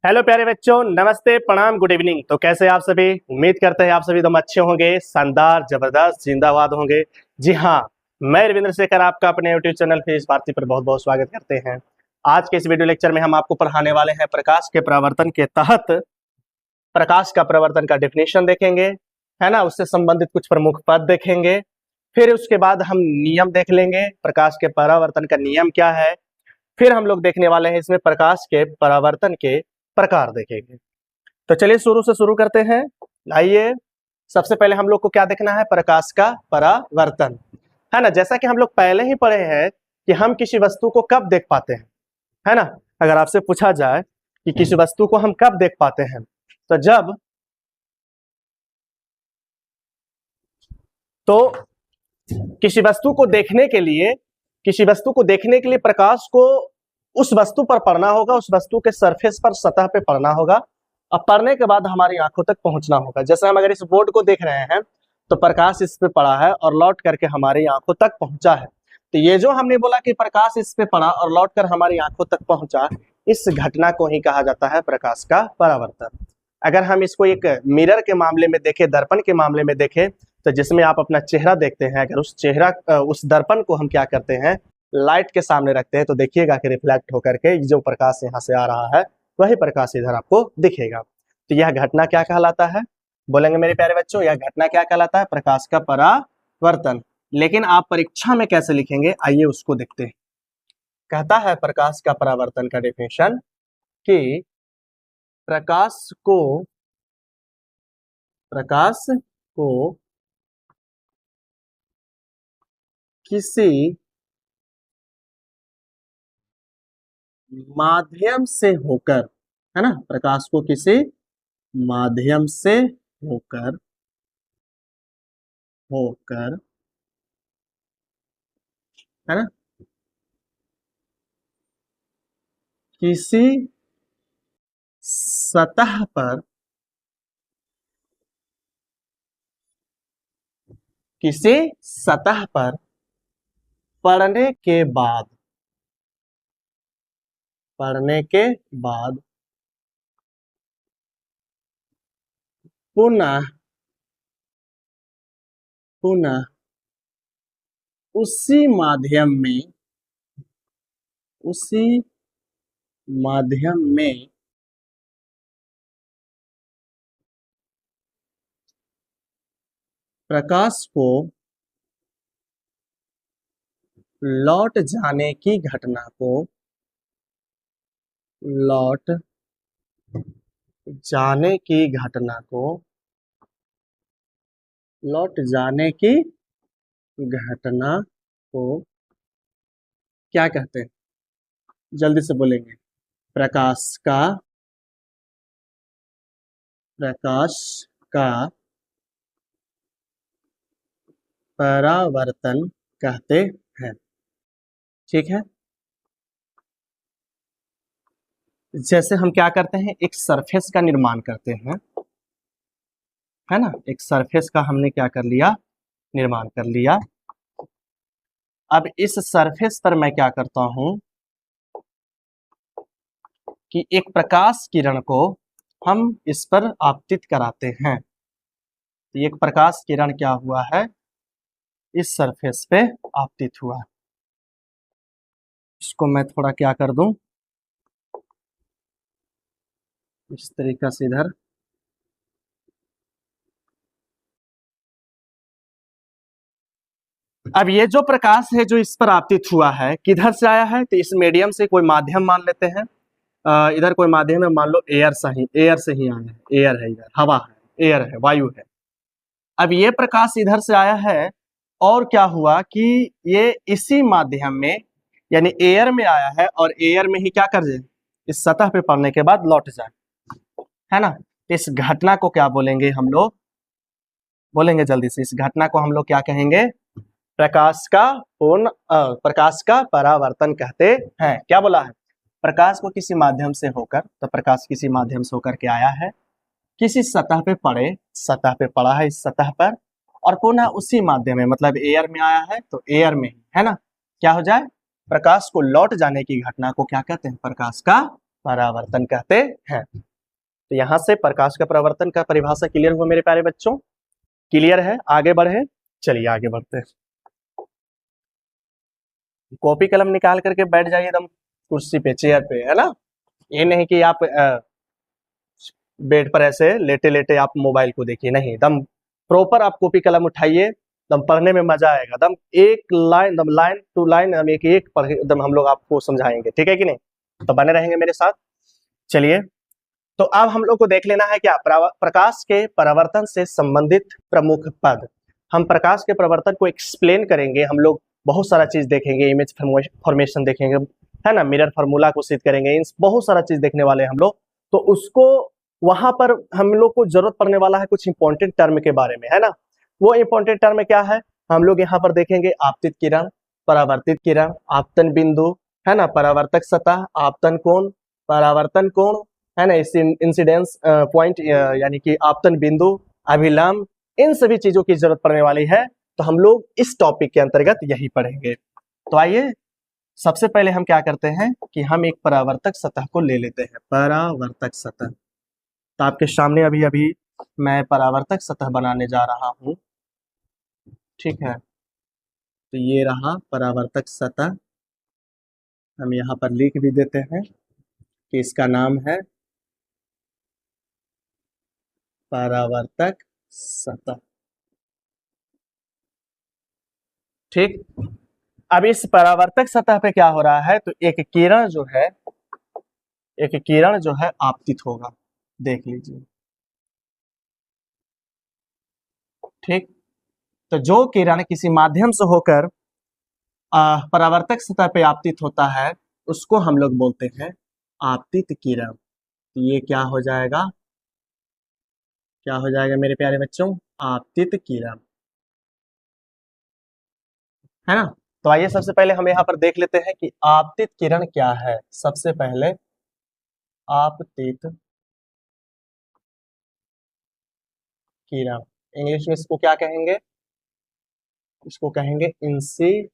Hello प्यारे बच्चों, नमस्ते, प्रणाम, गुड इवनिंग। तो कैसे आप सभी? उम्मीद करते हैं आप सभी एकदम अच्छे होंगे, शानदार, जबरदस्त, जिंदाबाद होंगे। जी हाँ, मैं रविंद्र शेखर आपका अपने यूट्यूब चैनल फेस भारती पर बहुत बहुत स्वागत करते हैं। आज के इस वीडियो लेक्चर में हम आपको पढ़ाने वाले हैं प्रकाश के परावर्तन के तहत प्रकाश का परावर्तन का डेफिनेशन देखेंगे, है ना। उससे संबंधित कुछ प्रमुख पद देखेंगे। फिर उसके बाद हम नियम देख लेंगे, प्रकाश के परावर्तन का नियम क्या है। फिर हम लोग देखने वाले हैं इसमें प्रकाश के परावर्तन के प्रकार देखेंगे। तो चलिए शुरू से शुरू करते हैं। आइए, सबसे पहले हम लोग को क्या देखना है? प्रकाश का परावर्तन, है ना। जैसा कि हम लोग पहले ही पढ़े हैं कि हम किसी वस्तु को कब देख पाते हैं, है ना। अगर आपसे पूछा जाए कि किसी वस्तु को हम कब देख पाते हैं, तो किसी वस्तु को देखने के लिए प्रकाश को उस वस्तु पर पड़ना होगा, उस वस्तु के सरफेस पर, सतह पे पड़ना होगा। अब पड़ने के बाद हमारी आंखों तक पहुंचना होगा। जैसे हम अगर इस बोर्ड को देख रहे हैं तो प्रकाश इस पे पड़ा है और लौट करके हमारी आंखों तक पहुंचा है। तो ये जो हमने बोला कि प्रकाश इस पे पड़ा और लौट कर हमारी आंखों तक पहुंचा, इस घटना को ही कहा जाता है प्रकाश का परावर्तन। अगर हम इसको एक मिरर के मामले में देखें, दर्पण के मामले में देखें, तो जिसमें आप अपना चेहरा देखते हैं, अगर उस दर्पण को हम क्या करते हैं, लाइट के सामने रखते हैं, तो देखिएगा कि रिफ्लेक्ट होकर के जो प्रकाश यहाँ से आ रहा है वही प्रकाश इधर आपको दिखेगा। तो यह घटना क्या कहलाता है? बोलेंगे मेरे प्यारे बच्चों, यह घटना क्या कहलाता है? प्रकाश का परावर्तन। लेकिन आप परीक्षा में कैसे लिखेंगे, आइए उसको देखते हैं। कहता है प्रकाश का परावर्तन का डेफिनेशन कि प्रकाश को किसी माध्यम से होकर, है ना, प्रकाश को किसी माध्यम से होकर है ना, किसी सतह पर पड़ने के बाद पुनः उसी माध्यम में प्रकाश को लौट जाने की घटना को क्या कहते हैं? जल्दी से बोलेंगे। प्रकाश का परावर्तन कहते हैं। ठीक है। जैसे हम क्या करते हैं, एक सरफेस का निर्माण करते हैं, है ना। एक सरफेस का हमने क्या कर लिया? निर्माण कर लिया। अब इस सरफेस पर मैं क्या करता हूं कि एक प्रकाश किरण को हम इस पर आपतित कराते हैं। तो एक प्रकाश किरण क्या हुआ है, इस सरफेस पे आपतित हुआ। इसको मैं थोड़ा क्या कर दूं, इस तरीका से इधर। अब ये जो प्रकाश है जो इस पर आपतित हुआ है, किधर से आया है? तो इस मीडियम से कोई माध्यम मान लेते हैं। इधर कोई माध्यम है, मान लो एयर से ही आया है। एयर है, इधर हवा है, एयर है, वायु है। अब ये प्रकाश इधर से आया है और क्या हुआ कि ये इसी माध्यम में, यानी एयर में आया है और एयर में ही क्या कर जाए, इस सतह पे पड़ने के बाद लौट जाए, है ना। इस घटना को क्या बोलेंगे हम लोग? बोलेंगे जल्दी से। इस घटना को हम लोग क्या कहेंगे? प्रकाश का परावर्तन कहते हैं। क्या बोला है? प्रकाश को किसी माध्यम से होकर, तो प्रकाश किसी माध्यम से होकर के आया है, किसी सतह पे पड़ा है, इस सतह पर, और पुनः उसी माध्यम में, मतलब एयर में आया है तो एयर में ही, है ना, क्या हो जाए, प्रकाश को लौट जाने की घटना को क्या कहते हैं? प्रकाश का परावर्तन कहते हैं। तो यहां से प्रकाश का परावर्तन का परिभाषा क्लियर हुआ मेरे प्यारे बच्चों? क्लियर है? आगे बढ़े, चलिए आगे बढ़ते हैं। कॉपी कलम निकाल करके बैठ जाइए एकदम कुर्सी पे, चेयर पे, है ना। ये नहीं कि आप बेड पर ऐसे लेटे लेटे आप मोबाइल को देखिए, नहीं, एकदम प्रॉपर आप कॉपी कलम उठाइए, एकदम पढ़ने में मजा आएगा। एकदम एक लाइन, एकदम लाइन टू लाइन हम एक एक पढ़ एकदम हम लोग आपको समझाएंगे, ठीक है कि नहीं? तो बने रहेंगे मेरे साथ। चलिए, तो अब हम लोग को देख लेना है क्या, प्रकाश के परावर्तन से संबंधित प्रमुख पद। हम प्रकाश के परावर्तन को एक्सप्लेन करेंगे, हम लोग बहुत सारा चीज देखेंगे, इमेज फॉर्मेशन देखेंगे, है ना, मिरर फार्मूला को सिद्ध करेंगे, इन बहुत सारा चीज देखने वाले हैं हम लोग। तो उसको वहां पर हम लोग को जरूरत पड़ने वाला है कुछ इंपॉर्टेंट टर्म के बारे में, है ना। वो इंपॉर्टेंट टर्म क्या है, हम लोग यहाँ पर देखेंगे आपतित किरण, परावर्तित किरण, आपतन बिंदु, है ना, परावर्तक सतह, आपतन कोण, परावर्तन कोण, है ना, इंसिडेंस पॉइंट यानी कि आपतन बिंदु, अभिलंब, इन सभी चीजों की जरूरत पड़ने वाली है। तो हम लोग इस टॉपिक के अंतर्गत यही पढ़ेंगे। तो आइए, सबसे पहले हम क्या करते हैं कि हम एक परावर्तक सतह को ले लेते हैं, परावर्तक सतह। तो आपके सामने अभी अभी मैं परावर्तक सतह बनाने जा रहा हूं, ठीक है। तो ये रहा परावर्तक सतह, हम यहाँ पर लिख भी देते हैं कि इसका नाम है परावर्तक सतह, ठीक। अब इस परावर्तक सतह पे क्या हो रहा है, तो एक किरण जो है आपतित होगा, देख लीजिए, ठीक। तो जो किरण किसी माध्यम से होकर परावर्तक सतह पे आपतित होता है, उसको हम लोग बोलते हैं आपतित किरण। तो ये क्या हो जाएगा, क्या हो जाएगा मेरे प्यारे बच्चों, आपतित किरण, है ना। तो आइए सबसे पहले हम यहाँ पर देख लेते हैं कि आपतित किरण क्या है। सबसे पहले आपतित किरण, इंग्लिश में इसको क्या कहेंगे, इसको कहेंगे इंसिडेंट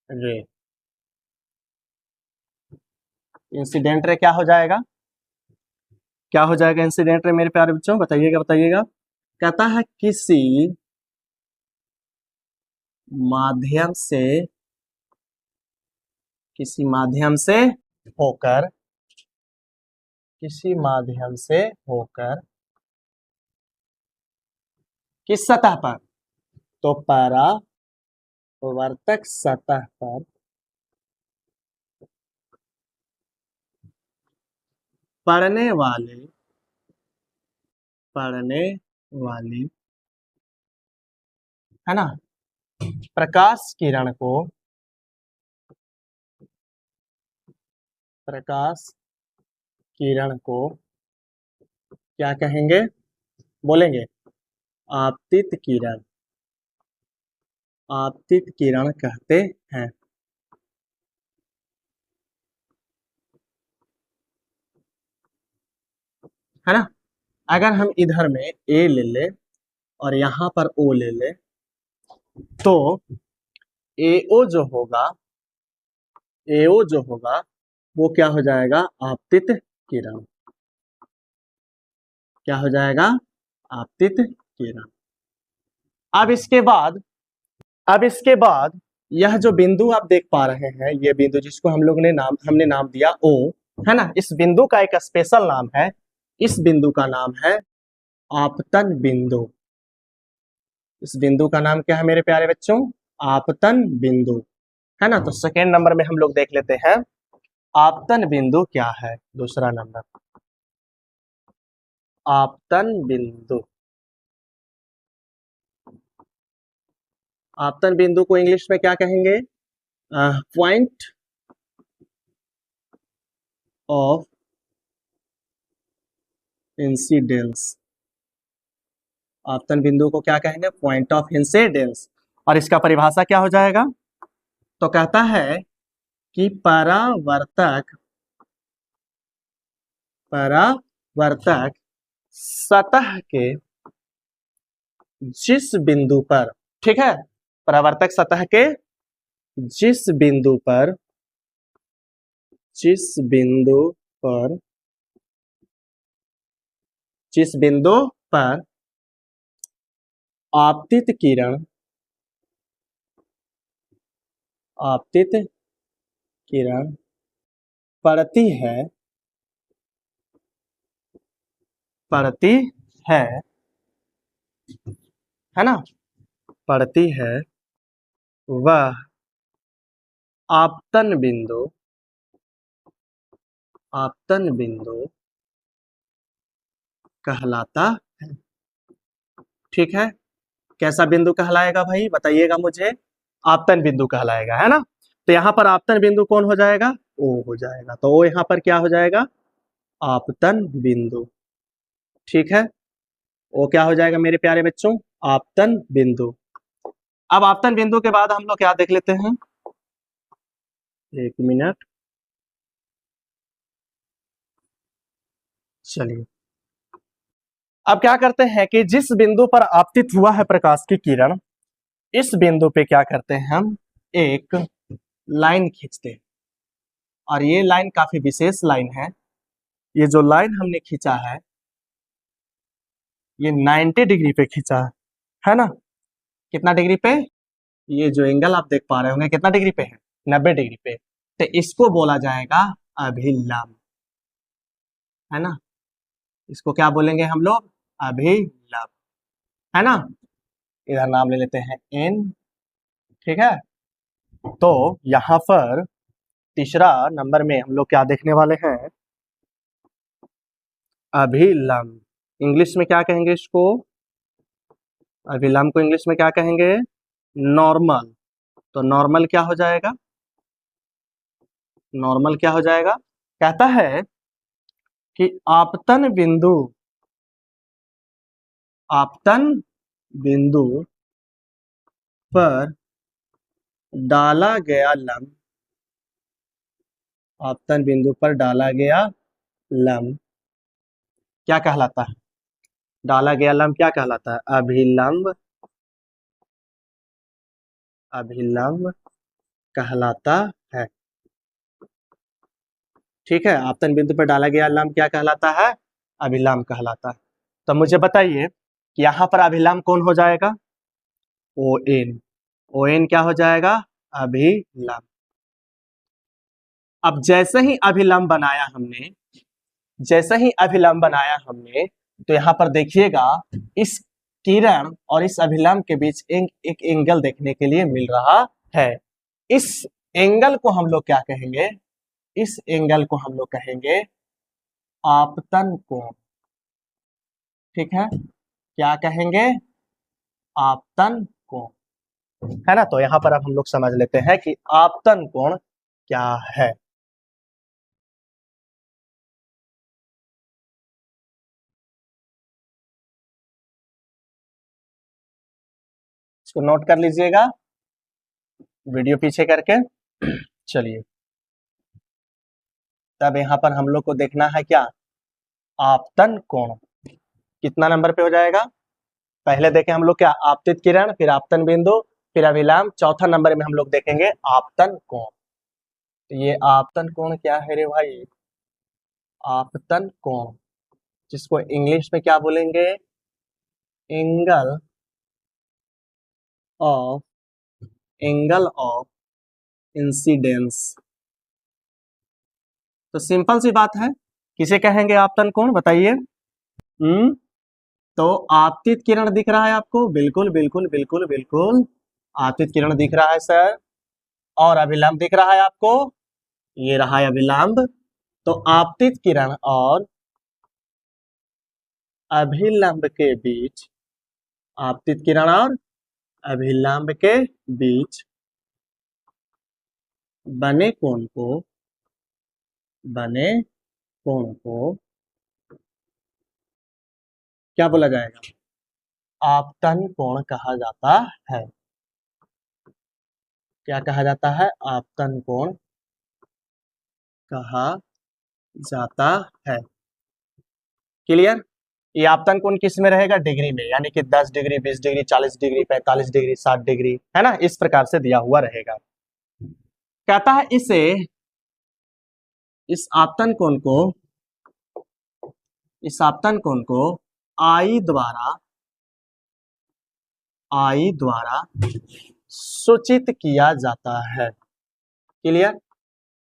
रे। इंसिडेंट रे क्या हो जाएगा, क्या हो जाएगा इंसिडेंट रे मेरे प्यारे बच्चों, बताइएगा बताइएगा। कहता है माध्यम से किसी माध्यम से होकर, किसी माध्यम से होकर किस सतह पर, तो परावर्तक सतह पर पड़ने वाली, है ना, प्रकाश किरण को, प्रकाश किरण को क्या कहेंगे, बोलेंगे आपतित किरण, आपतित किरण कहते हैं, है ना। अगर हम इधर में ए ले ले और यहाँ पर ओ ले ले, तो एओ जो होगा, एओ जो होगा वो क्या हो जाएगा, आपतित किरण, क्या हो जाएगा, आपतित किरण। अब इसके बाद, अब इसके बाद यह जो बिंदु आप देख पा रहे हैं, ये बिंदु जिसको हम लोग ने हमने नाम दिया ओ, है ना, इस बिंदु का एक स्पेशल नाम है, इस बिंदु का नाम है आपतन बिंदु। इस बिंदु का नाम क्या है मेरे प्यारे बच्चों, आपतन बिंदु, है ना। तो सेकेंड नंबर में हम लोग देख लेते हैं आपतन बिंदु क्या है, दूसरा नंबर आपतन बिंदु। आपतन बिंदु को इंग्लिश में क्या कहेंगे, पॉइंट ऑफ इंसिडेंस। आपतन बिंदु को क्या कहेंगे, पॉइंट ऑफ इंसिडेंस। और इसका परिभाषा क्या हो जाएगा, तो कहता है कि परावर्तक सतह के जिस बिंदु पर, ठीक है, परावर्तक सतह के जिस बिंदु पर जिस बिंदु पर जिस बिंदु पर आपतित किरण पड़ती है है ना, पड़ती है, वह आपतन बिंदु कहलाता है। ठीक है, कैसा बिंदु कहलाएगा भाई बताइएगा मुझे? आपतन बिंदु कहलाएगा, है ना। तो यहाँ पर आपतन बिंदु कौन हो जाएगा? ओ हो जाएगा। तो ओ यहाँ पर क्या हो जाएगा? आपतन बिंदु। ठीक है, वो क्या हो जाएगा मेरे प्यारे बच्चों? आपतन बिंदु। अब आपतन बिंदु के बाद हम लोग क्या देख लेते हैं, एक मिनट, चलिए। अब क्या करते हैं कि जिस बिंदु पर आपतित हुआ है प्रकाश की किरण, इस बिंदु पे क्या करते हैं हम, एक लाइन खींचते हैं। और ये लाइन काफी विशेष लाइन है। ये जो लाइन हमने खींचा है ये 90 डिग्री पे खींचा है ना। कितना डिग्री पे? ये जो एंगल आप देख पा रहे होंगे कितना डिग्री पे है? 90 डिग्री पे। तो इसको बोला जाएगा अभिलंब, है ना। इसको क्या बोलेंगे हम लोग? अभिलंब, है ना। इधर नाम ले लेते हैं एन। ठीक है, तो यहाँ पर तीसरा नंबर में हम लोग क्या देखने वाले हैं? अभिलंब। इंग्लिश में क्या कहेंगे इसको? अभिलंब को इंग्लिश में क्या कहेंगे? नॉर्मल। तो नॉर्मल क्या हो जाएगा? नॉर्मल क्या हो जाएगा? कहता है कि आपतन बिंदु पर डाला गया लंब, आपतन बिंदु पर डाला गया लंब क्या कहलाता है? डाला गया लंब क्या कहलाता है? अभिलंब। अभिलंब कहलाता है। ठीक है, आपतन बिंदु पर डाला गया लंब क्या कहलाता है? अभिलंब कहलाता है। तो मुझे बताइए कि यहाँ पर अभिलंब कौन हो जाएगा? O N. ओ एन क्या हो जाएगा? अभिलंब। अब जैसे ही अभिलंब बनाया हमने, तो यहाँ पर देखिएगा इस किरण और इस अभिलंब के बीच एक एंगल देखने के लिए मिल रहा है। इस एंगल को हम लोग क्या कहेंगे? इस एंगल को हम लोग कहेंगे आपतन कोण। ठीक है, क्या कहेंगे? आपतन कोण, है ना। तो यहाँ पर अब हम लोग समझ लेते हैं कि आपतन कोण क्या है। इसको नोट कर लीजिएगा वीडियो पीछे करके। चलिए, तब यहाँ पर हम लोग को देखना है क्या? आपतन कोण कितना नंबर पे हो जाएगा? पहले देखें हम लोग क्या? आपतित किरण, फिर आपतन बिंदु, फिर अभिलंब, चौथा नंबर में हम लोग देखेंगे आपतन कोण। तो ये आपतन कोण क्या है रे भाई? आपतन कोण, जिसको इंग्लिश में क्या बोलेंगे? Of angle of incidence. तो सिंपल सी बात है, किसे कहेंगे आपतन कोण बताइए? तो आपतित किरण दिख रहा है आपको? बिल्कुल बिल्कुल बिल्कुल बिल्कुल, आपतित किरण दिख रहा है सर। और अभिलंब दिख रहा है आपको? ये रहा है अभिलंब। तो आपतित किरण और अभिलंब के बीच, आपतित किरण और अभिलंब के बीच बने कोण को क्या बोला जाएगा? आपतन कोण कहा जाता है। क्या कहा जाता है? आपतन कोण कहा जाता है। क्लियर? ये आपतन कोण किस में रहेगा? डिग्री में, यानी कि 10 degree, 20 degree, 40 degree, 45 degree, 60 degree, है ना। इस प्रकार से दिया हुआ रहेगा। कहता है इसे इस आपतन कोण को आई द्वारा सूचित किया जाता है। क्लियर?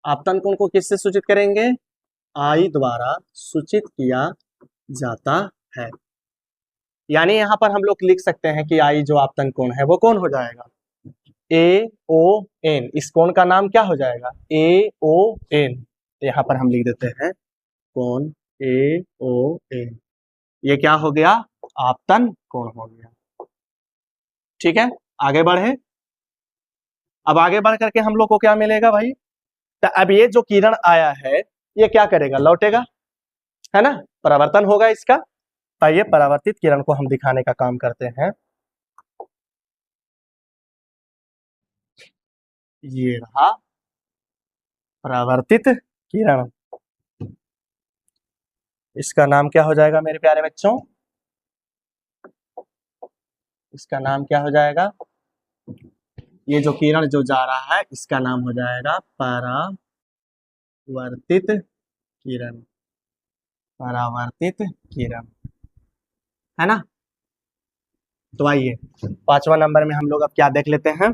आपतन कोण को किससे सूचित करेंगे? आई द्वारा सूचित किया जाता है। यानी यहां पर हम लोग लिख सकते हैं कि आई जो आपतन कोण है वो कौन हो जाएगा? AON। इस कोण का नाम क्या हो जाएगा? AON। यहां पर हम लिख देते हैं कोण AON। ये क्या हो गया? आपतन कोण हो गया। ठीक है, आगे बढ़े। अब आगे बढ़ करके हम लोग को क्या मिलेगा भाई? तो अब ये जो किरण आया है ये क्या करेगा? लौटेगा, है ना? परावर्तन होगा इसका। तो ये परावर्तित किरण को हम दिखाने का काम करते हैं। ये रहा परावर्तित किरण। इसका नाम क्या हो जाएगा मेरे प्यारे बच्चों? इसका नाम क्या हो जाएगा? ये जो किरण जो जा रहा है इसका नाम हो जाएगा परावर्तित किरण। परावर्तित किरण, है ना? तो आइए 5वां नंबर में हम लोग अब क्या देख लेते हैं?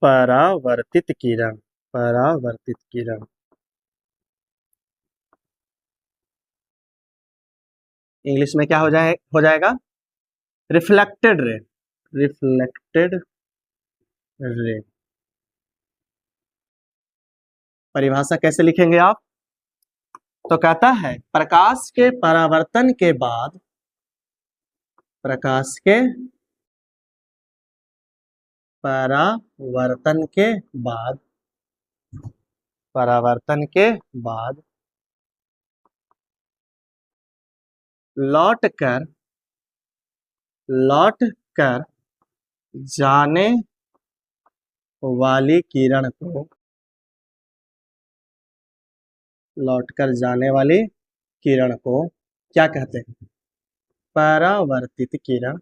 परावर्तित किरण। परावर्तित किरण इंग्लिश में क्या हो जाएगा? Reflected ray. Reflected ray. परिभाषा कैसे लिखेंगे आप? तो कहता है प्रकाश के परावर्तन के बाद, प्रकाश के परावर्तन के बाद, परावर्तन के बाद लौट कर जाने वाली किरण को, लौटकर जाने वाली किरण को क्या कहते हैं? परावर्तित किरण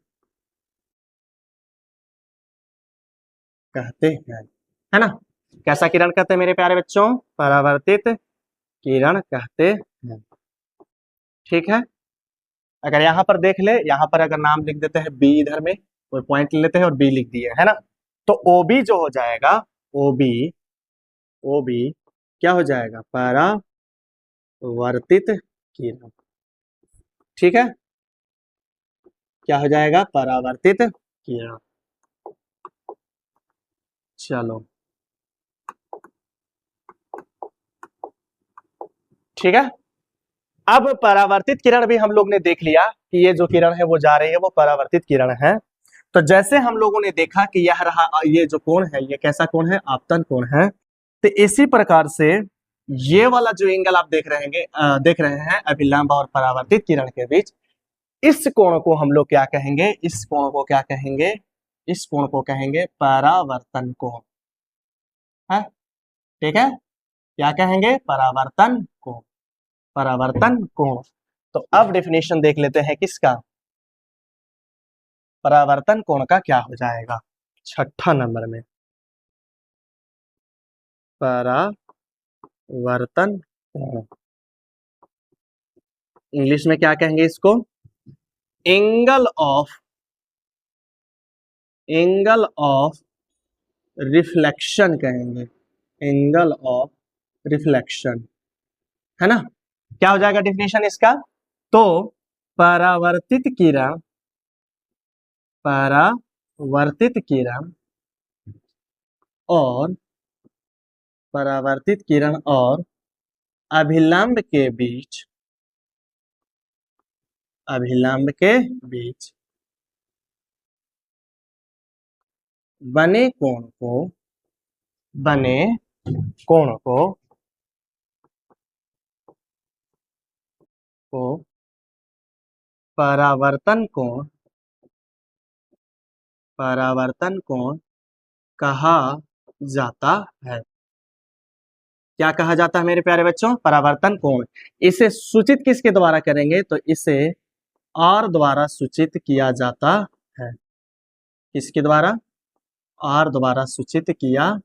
कहते हैं, है ना? कैसा किरण कहते हैं मेरे प्यारे बच्चों? परावर्तित किरण कहते हैं। ठीक है, अगर यहाँ पर देख ले, यहाँ पर अगर नाम लिख देते हैं बी, इधर में कोई पॉइंट ले लेते हैं और बी लिख दिए, है ना? तो ओबी जो हो जाएगा, ओबी क्या हो जाएगा? परावर्तित किरण। ठीक है, क्या हो जाएगा? परावर्तित किरण। चलो ठीक है, अब परावर्तित किरण भी हम लोग ने देख लिया कि ये जो किरण है वो जा रही है वो परावर्तित किरण है। तो जैसे हम लोगों ने देखा कि यह रहा, ये जो कोण है ये कैसा कोण है? आपतन कोण है। तो इसी प्रकार से ये वाला जो एंगल आप देख रहे हैं अभिलंब और परावर्तित किरण के बीच, इस कोण को हम लोग क्या कहेंगे? इस कोण को क्या कहेंगे? इस कोण को कहेंगे परावर्तन कोण। है, ठीक है, क्या कहेंगे? परावर्तन कोण। परावर्तन कोण। तो अब डेफिनेशन देख लेते हैं किसका? परावर्तन कोण का क्या हो जाएगा 6ठा नंबर में? परावर्तन कोण इंग्लिश में क्या कहेंगे इसको? एंगल ऑफ रिफ्लेक्शन कहेंगे। एंगल ऑफ रिफ्लेक्शन, है ना? क्या हो जाएगा डेफिनेशन इसका? तो परावर्तित किरण और परावर्तित किरण और अभिलंब के बीच, अभिलंब के बीच बने कोण को परावर्तन कोण कहा जाता है। क्या कहा जाता है मेरे प्यारे बच्चों? परावर्तन कोण। इसे सूचित किसके द्वारा करेंगे? तो इसे आर द्वारा सूचित किया जाता है। किसके द्वारा? आर द्वारा सूचित किया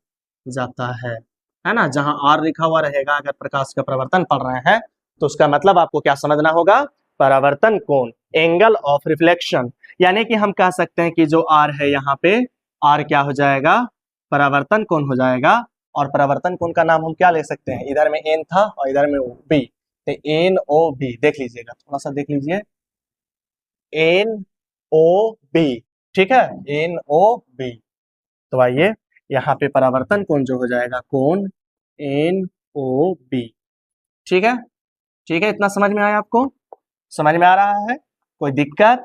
जाता है। है ना, जहां आर लिखा हुआ रहेगा अगर प्रकाश का परावर्तन पढ़ रहे हैं तो उसका मतलब आपको क्या समझना होगा, परावर्तन कोण, एंगल ऑफ रिफ्लेक्शन। यानी कि हम कह सकते हैं कि जो आर है यहाँ पे, आर क्या हो जाएगा, परावर्तन कोण हो जाएगा। और परावर्तन कोण का नाम हम क्या ले सकते हैं, इधर में एन था और इधर में बी, तो एन ओ बी देख लीजिएगा, थोड़ा सा देख लीजिए, एन ओ बी, ठीक है, एन ओ बी। तो आइए यहाँ पे परावर्तन कोण जो हो जाएगा, कोण एन ओ बी, ठीक है, ठीक है, इतना समझ में आया आपको, समझ में आ रहा है, कोई दिक्कत,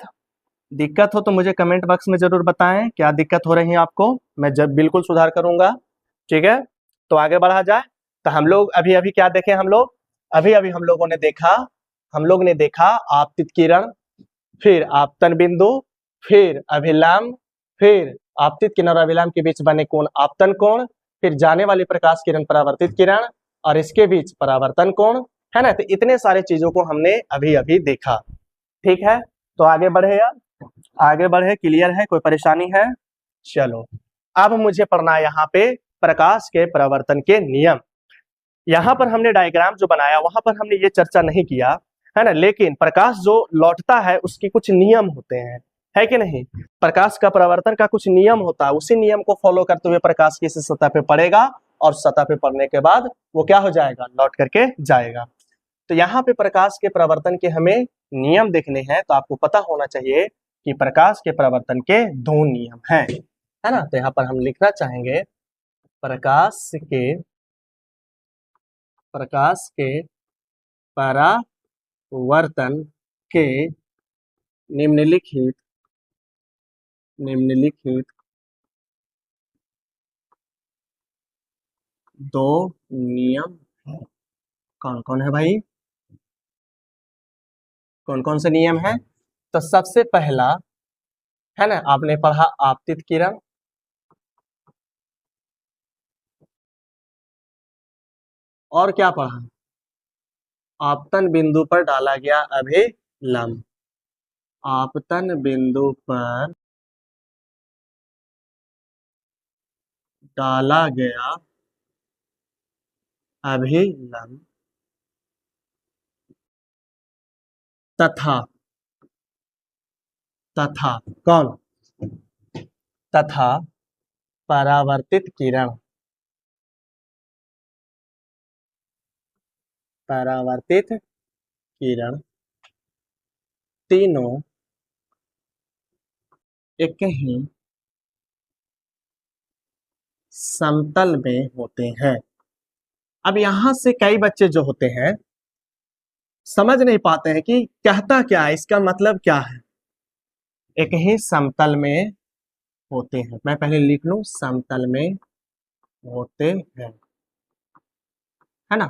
दिक्कत हो तो मुझे कमेंट बॉक्स में जरूर बताएं क्या दिक्कत हो रही है आपको, मैं जब बिल्कुल सुधार करूंगा, ठीक है। तो आगे बढ़ा जाए, तो हम लोग अभी अभी क्या देखें, हम लोग अभी अभी हम लोगों ने देखा, हम लोग ने देखा आपतित किरण, फिर आपतन बिंदु, फिर अभिलंब, फिर आपतित किरण और अभिलंब के बीच बने कोण आपतन कोण, फिर जाने वाली प्रकाश किरण परावर्तित किरण और इसके बीच परावर्तन कोण, है ना। तो इतने सारे चीजों को हमने अभी अभी देखा, ठीक है। तो आगे बढ़े यार, आगे बढ़े, क्लियर है, कोई परेशानी है, चलो अब मुझे पढ़ना है यहाँ पे प्रकाश के परावर्तन के नियम। यहाँ पर हमने डायग्राम जो बनाया वहां पर हमने ये चर्चा नहीं किया, है ना, लेकिन प्रकाश जो लौटता है उसके कुछ नियम होते हैं, है कि नहीं, प्रकाश का परावर्तन का कुछ नियम होता है, उसी नियम को फॉलो करते हुए प्रकाश किसी सतह पे पड़ेगा और सतह पे पड़ने के बाद वो क्या हो जाएगा, लौट करके जाएगा। तो यहाँ पे प्रकाश के परावर्तन के हमें नियम देखने हैं, तो आपको पता होना चाहिए कि प्रकाश के परावर्तन के दो नियम हैं, है ना। तो यहाँ पर हम लिखना चाहेंगे प्रकाश के परावर्तन के निम्नलिखित दो नियम हैं। कौन कौन है भाई, कौन कौन से नियम हैं, तो सबसे पहला, है ना, आपने पढ़ा आपतित किरण, और क्या पढ़ा, आपतन बिंदु पर डाला गया अभिलंब, आपतन बिंदु पर डाला गया अभिलंब तथा तथा कौन, तथा परावर्तित किरण, परावर्तित किरण तीनों एक ही समतल में होते हैं। अब यहां से कई बच्चे जो होते हैं समझ नहीं पाते हैं कि कहता क्या है, इसका मतलब क्या है, एक ही समतल में होते हैं, मैं पहले लिख लूं, समतल में होते हैं, है ना।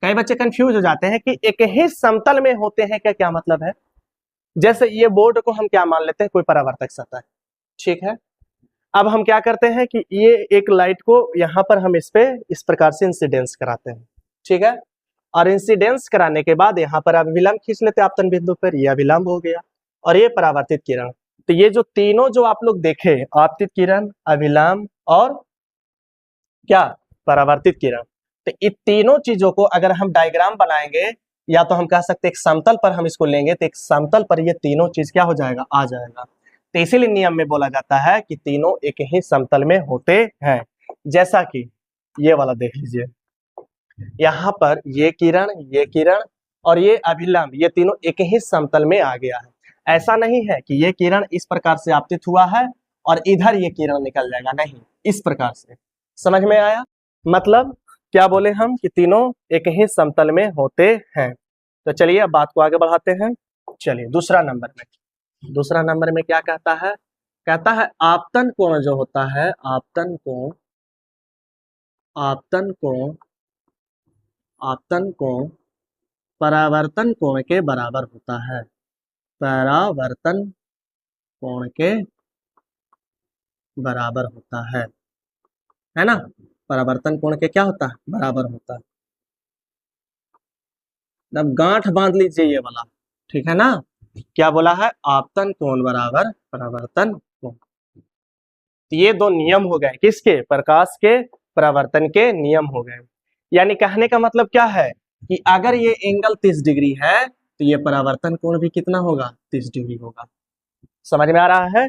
कई बच्चे कंफ्यूज हो जाते हैं कि एक ही समतल में होते हैं का क्या मतलब है। जैसे ये बोर्ड को हम क्या मान लेते हैं, कोई परावर्तक सतह है, ठीक है। अब हम क्या करते हैं कि ये एक लाइट को यहाँ पर हम इस पे इस प्रकार से इंसिडेंस कराते हैं, ठीक है, और इंसिडेंस कराने के बाद यहाँ पर अभिलंब खींच लेते हैं आपतन बिंदु पर, ये अभिलंब हो गया और ये परावर्तित किरण। तो ये जो तीनों जो आप लोग देखे, आपतित किरण, अभिलंब और क्या, परावर्तित किरण, तो इन तीनों चीजों को अगर हम डायग्राम बनाएंगे, या तो हम कह सकते हैं एक समतल पर हम इसको लेंगे, तो एक समतल पर ये तीनों चीज क्या हो जाएगा, आ जाएगा। तो इसीलिए नियम में बोला जाता है कि तीनों एक ही समतल में होते हैं। जैसा कि ये वाला देख लीजिए, यहाँ पर ये किरण और ये अभिलंब, ये तीनों एक ही समतल में आ गया है। ऐसा नहीं है कि ये किरण इस प्रकार से आपतित हुआ है और इधर ये किरण निकल जाएगा, नहीं, इस प्रकार से, समझ में आया, मतलब क्या बोले हम कि तीनों एक ही समतल में होते हैं। तो चलिए अब बात को आगे बढ़ाते हैं। चलिए दूसरा नंबर में क्या कहता है, कहता है आपतन कोण जो होता है, आपतन कोण परावर्तन कोण के बराबर होता है, परावर्तन कोण के बराबर होता है ना, परावर्तन कोण के क्या होता है, बराबर होता है। अब गांठ बांध लीजिए ये वाला, ठीक है ना, क्या बोला है, आपतन कोण बराबर परावर्तन कोण। तो ये दो नियम हो गए किसके, प्रकाश के परावर्तन के नियम हो गए। यानी कहने का मतलब क्या है कि अगर ये एंगल 30 डिग्री है तो ये परावर्तन कोण भी कितना होगा, 30 डिग्री होगा। समझ में आ रहा है?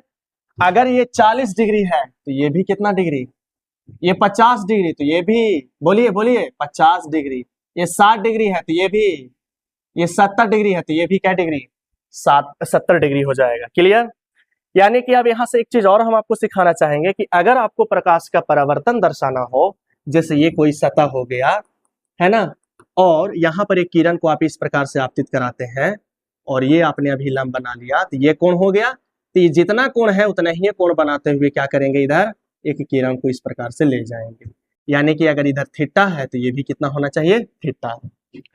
अगर ये 40 डिग्री है तो ये भी कितना डिग्री, ये 50 डिग्री तो ये भी, बोलिए बोलिए 50 डिग्री, ये 60 डिग्री है तो ये भी, ये 70 डिग्री है तो ये भी क्या डिग्री, 70 डिग्री हो जाएगा। क्लियर? यानी कि अब यहाँ से एक चीज और हम आपको सिखाना चाहेंगे कि अगर आपको प्रकाश का परावर्तन दर्शाना हो, जैसे ये कोई सतह हो गया है ना, और यहाँ पर एक किरण को आप इस प्रकार से आपतित कराते हैं और ये आपने अभी लंब बना लिया तो ये कोण हो गया, तो ये जितना कोण है उतना ही कोण बनाते हुए क्या करेंगे, इधर एक किरण को इस प्रकार से ले जाएंगे। यानी कि अगर इधर थीटा है तो ये भी कितना होना चाहिए, थीटा,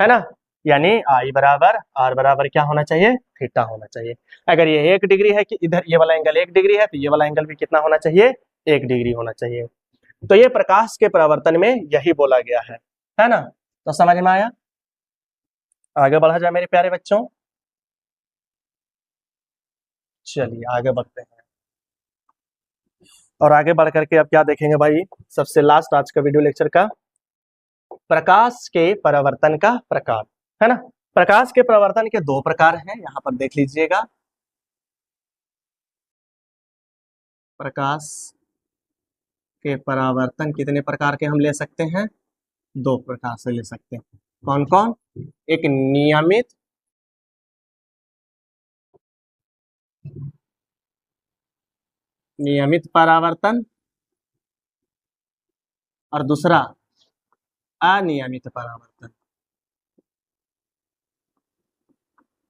है ना। यानी आई बराबर आर बराबर क्या होना चाहिए, थीटा होना चाहिए। अगर ये 1 डिग्री है कि इधर ये वाला एंगल 1 डिग्री है तो ये वाला एंगल भी कितना होना चाहिए, 1 डिग्री होना चाहिए। तो ये प्रकाश के परावर्तन में यही बोला गया है ना। तो समझ में आया? आगे बढ़ा जाए मेरे प्यारे बच्चों। चलिए आगे बढ़ते हैं और आगे बढ़ करके अब क्या देखेंगे भाई, सबसे लास्ट आज का वीडियो लेक्चर का, प्रकाश के परावर्तन का प्रकार, है ना। प्रकाश के परावर्तन के 2 प्रकार हैं, यहां पर देख लीजिएगा। प्रकाश के परावर्तन कितने प्रकार के हम ले सकते हैं, 2 प्रकार से ले सकते हैं। कौन कौन? एक नियमित परावर्तन और दूसरा अनियमित परावर्तन।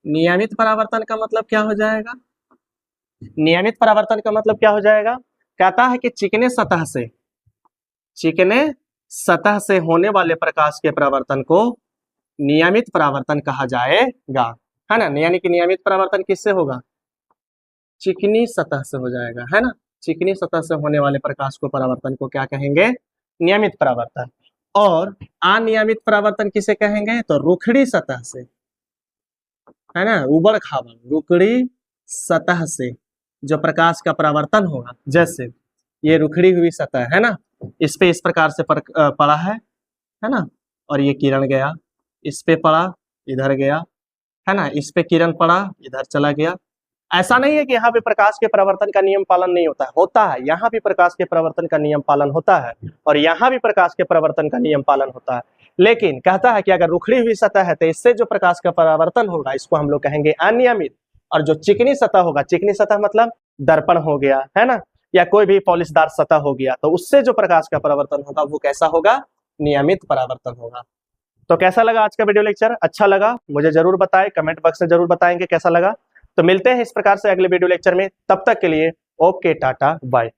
नियमित परावर्तन का मतलब क्या हो जाएगा, नियमित परावर्तन का मतलब क्या हो जाएगा, कहता है कि चिकने सतह से होने वाले प्रकाश के परावर्तन को नियमित परावर्तन कहा जाएगा, है ना। यानी कि नियमित परावर्तन किससे होगा, चिकनी सतह से हो जाएगा, है ना। चिकनी सतह से होने वाले प्रकाश को परावर्तन को क्या कहेंगे, नियमित परावर्तन। और अनियमित परावर्तन किसे कहेंगे, तो रुखड़ी सतह से, है ना, उबड़ खाबड़ रुखड़ी सतह से जो प्रकाश का परावर्तन होगा, जैसे ये रुखड़ी हुई सतह है ना, इस पे इस प्रकार से पड़ा है ना, और ये किरण गया, इस पे पड़ा इधर गया, है ना, इस पे किरण पड़ा इधर चला गया। ऐसा नहीं है कि यहाँ पे प्रकाश के परावर्तन का नियम पालन नहीं होता है, यहाँ भी प्रकाश के परावर्तन का नियम पालन होता है और यहाँ भी प्रकाश के परावर्तन का नियम पालन होता है। लेकिन कहता है कि अगर रुखड़ी हुई सतह है तो इससे जो प्रकाश का परावर्तन होगा इसको हम लोग कहेंगे अनियमित, और जो चिकनी सतह होगा, चिकनी सतह मतलब दर्पण हो गया, है ना, या कोई भी पॉलिशदार सतह हो गया, तो उससे जो प्रकाश का परावर्तन होगा वो कैसा होगा, नियमित परावर्तन होगा। तो कैसा लगा आज का वीडियो लेक्चर, अच्छा लगा मुझे जरूर बताएं, कमेंट बॉक्स में जरूर बताएंगे कैसा लगा। तो मिलते हैं इस प्रकार से अगले वीडियो लेक्चर में, तब तक के लिए ओके टाटा बाय।